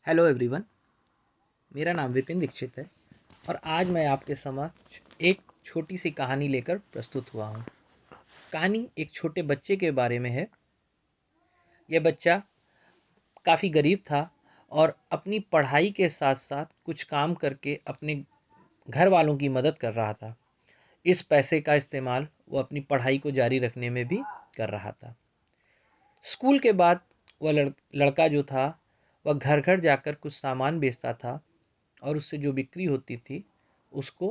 Hello everyone. मेरा नाम विपिन दीक्षित है और आज मैं आपके समक्ष एक छोटी सी कहानी लेकर प्रस्तुत हुआ हूँ। कहानी एक छोटे बच्चे के बारे में है। यह बच्चा काफ़ी गरीब था और अपनी पढ़ाई के साथ साथ कुछ काम करके अपने घर वालों की मदद कर रहा था। इस पैसे का इस्तेमाल वो अपनी पढ़ाई को जारी रखने में भी कर रहा था। स्कूल के बाद वह लड़का जो था वह घर घर जाकर कुछ सामान बेचता था और उससे जो बिक्री होती थी उसको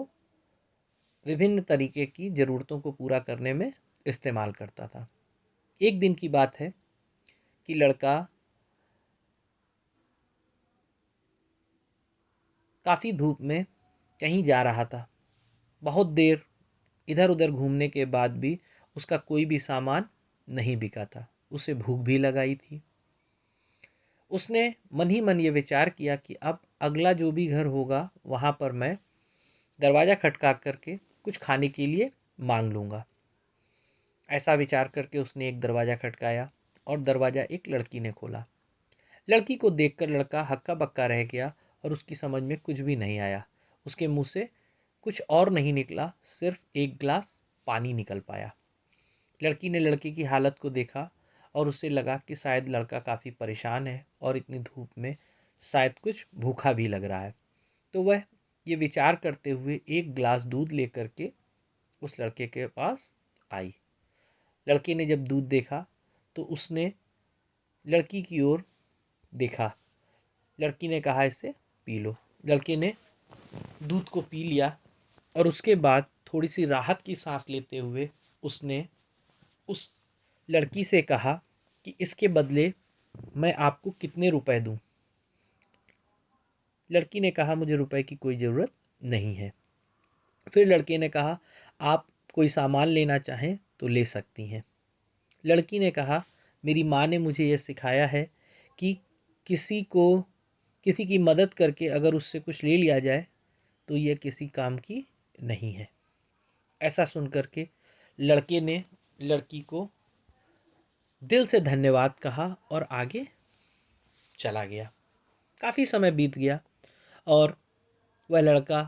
विभिन्न तरीके की ज़रूरतों को पूरा करने में इस्तेमाल करता था। एक दिन की बात है कि लड़का काफ़ी धूप में कहीं जा रहा था। बहुत देर इधर उधर घूमने के बाद भी उसका कोई भी सामान नहीं बिका था। उसे भूख भी लगाई थी। उसने मन ही मन ये विचार किया कि अब अगला जो भी घर होगा वहाँ पर मैं दरवाज़ा खटका करके कुछ खाने के लिए मांग लूँगा। ऐसा विचार करके उसने एक दरवाज़ा खटकाया और दरवाज़ा एक लड़की ने खोला। लड़की को देखकर लड़का हक्का बक्का रह गया और उसकी समझ में कुछ भी नहीं आया। उसके मुंह से कुछ और नहीं निकला, सिर्फ एक गिलास पानी निकल पाया। लड़की ने लड़के की हालत को देखा और उससे लगा कि शायद लड़का काफ़ी परेशान है और इतनी धूप में शायद कुछ भूखा भी लग रहा है। तो वह ये विचार करते हुए एक गिलास दूध लेकर के उस लड़के के पास आई। लड़के ने जब दूध देखा तो उसने लड़की की ओर देखा। लड़की ने कहा इसे पी लो। लड़के ने दूध को पी लिया और उसके बाद थोड़ी सी राहत की सांस लेते हुए उसने उस लड़की से कहा कि इसके बदले मैं आपको कितने रुपए दूं। लड़की ने कहा मुझे रुपए की कोई ज़रूरत नहीं है। फिर लड़के ने कहा आप कोई सामान लेना चाहें तो ले सकती हैं। लड़की ने कहा मेरी माँ ने मुझे यह सिखाया है कि किसी को किसी की मदद करके अगर उससे कुछ ले लिया जाए तो यह किसी काम की नहीं है। ऐसा सुन करके लड़के ने लड़की को दिल से धन्यवाद कहा और आगे चला गया। काफ़ी समय बीत गया और वह लड़का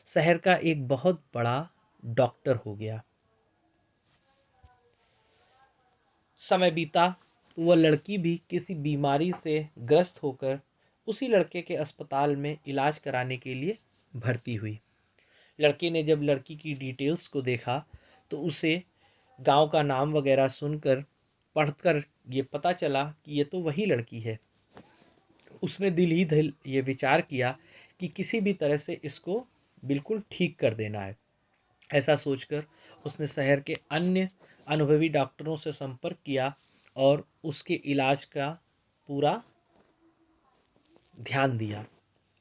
शहर का एक बहुत बड़ा डॉक्टर हो गया। समय बीता तो वह लड़की भी किसी बीमारी से ग्रस्त होकर उसी लड़के के अस्पताल में इलाज कराने के लिए भर्ती हुई। लड़के ने जब लड़की की डिटेल्स को देखा तो उसे गांव का नाम वगैरह सुनकर पढ़कर ये पता चला कि ये तो वही लड़की है। उसने दिल ही दिल ये विचार किया कि किसी भी तरह से इसको बिल्कुल ठीक कर देना है। ऐसा सोचकर उसने शहर के अन्य अनुभवी डॉक्टरों से संपर्क किया और उसके इलाज का पूरा ध्यान दिया।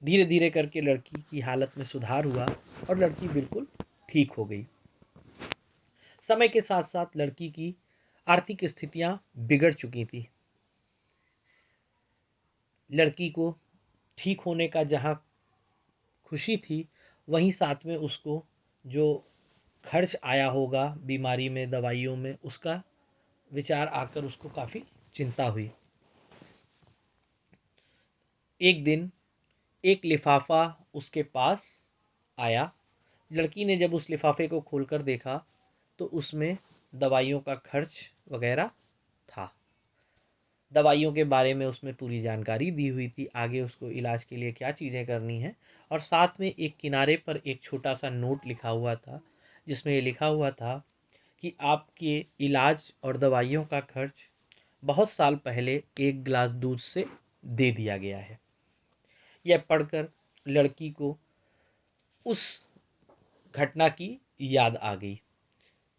धीरे धीरे करके लड़की की हालत में सुधार हुआ और लड़की बिल्कुल ठीक हो गई। समय के साथ साथ लड़की की आर्थिक स्थितियां बिगड़ चुकी थी। लड़की को ठीक होने का जहां खुशी थी वहीं साथ में उसको जो खर्च आया होगा बीमारी में दवाइयों में उसका विचार आकर उसको काफ़ी चिंता हुई। एक दिन एक लिफाफा उसके पास आया। लड़की ने जब उस लिफाफे को खोलकर देखा तो उसमें दवाइयों का खर्च वगैरह था। दवाइयों के बारे में उसमें पूरी जानकारी दी हुई थी, आगे उसको इलाज के लिए क्या चीज़ें करनी है। और साथ में एक किनारे पर एक छोटा सा नोट लिखा हुआ था जिसमें ये लिखा हुआ था कि आपके इलाज और दवाइयों का खर्च बहुत साल पहले एक गिलास दूध से दे दिया गया है। यह पढ़कर लड़की को उस घटना की याद आ गई।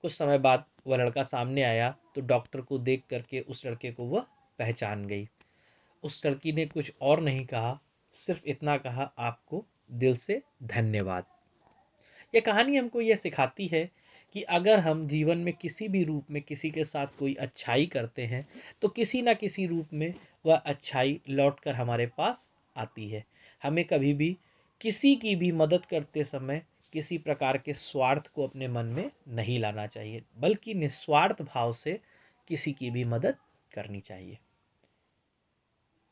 कुछ समय बाद वह लड़का सामने आया तो डॉक्टर को देख करके उस लड़के को वह पहचान गई। उस लड़की ने कुछ और नहीं कहा, सिर्फ इतना कहा आपको दिल से धन्यवाद। यह कहानी हमको यह सिखाती है कि अगर हम जीवन में किसी भी रूप में किसी के साथ कोई अच्छाई करते हैं तो किसी ना किसी रूप में वह अच्छाई लौट कर हमारे पास आती है। हमें कभी भी किसी की भी मदद करते समय किसी प्रकार के स्वार्थ को अपने मन में नहीं लाना चाहिए, बल्कि निस्वार्थ भाव से किसी की भी मदद करनी चाहिए।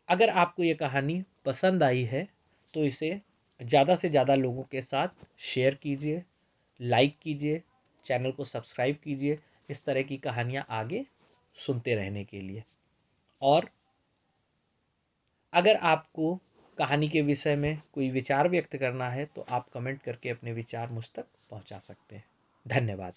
अगर आपको ये कहानी पसंद आई है तो इसे ज़्यादा से ज़्यादा लोगों के साथ शेयर कीजिए, लाइक कीजिए, चैनल को सब्सक्राइब कीजिए इस तरह की कहानियाँ आगे सुनते रहने के लिए। और अगर आपको कहानी के विषय में कोई विचार व्यक्त करना है तो आप कमेंट करके अपने विचार मुझ तक पहुंचा सकते हैं। धन्यवाद।